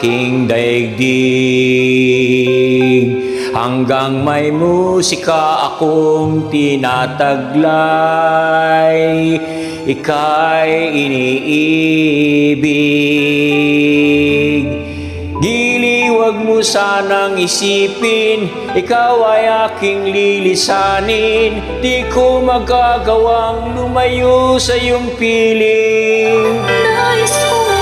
aking daigdig. Hanggang may musika akong tinataglay, ika'y iniibig. Gili, wag mo sanang isipin, ikaw ay aking lilisanin. Di ko magagawang lumayo sa iyong piling. Nais ko lang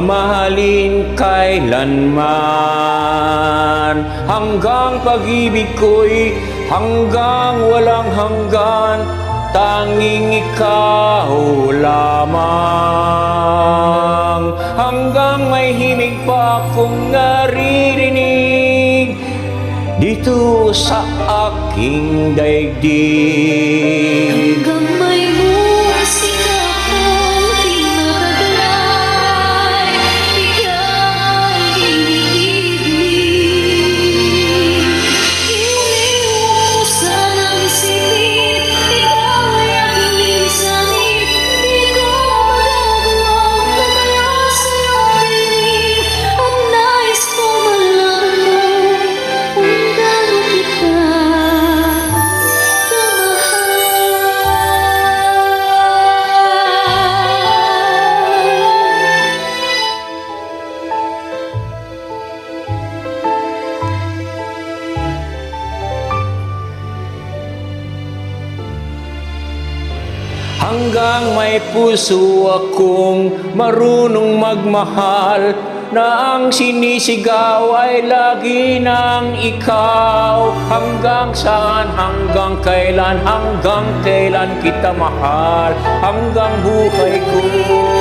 mamahalin kailanman, hanggang pag-ibig ko'y hanggang walang hanggan, tanging ikaw lamang. Hanggang may himig pa akong naririnig dito sa aking daigdig. hanggang may musika akong tinataglay, ika'y iniibig. Iniwan mo sanang isipin, ikaw ay aking lilisanin. Di ko magagawang lumayo sa iyong piling. Ang nais ko malaman mo kung gaano kita Hanggang may puso akong marunong magmahal, na ang sinisigaw ay lagi ng ikaw. Hanggang saan, hanggang kailan kita mahal, hanggang buhay ko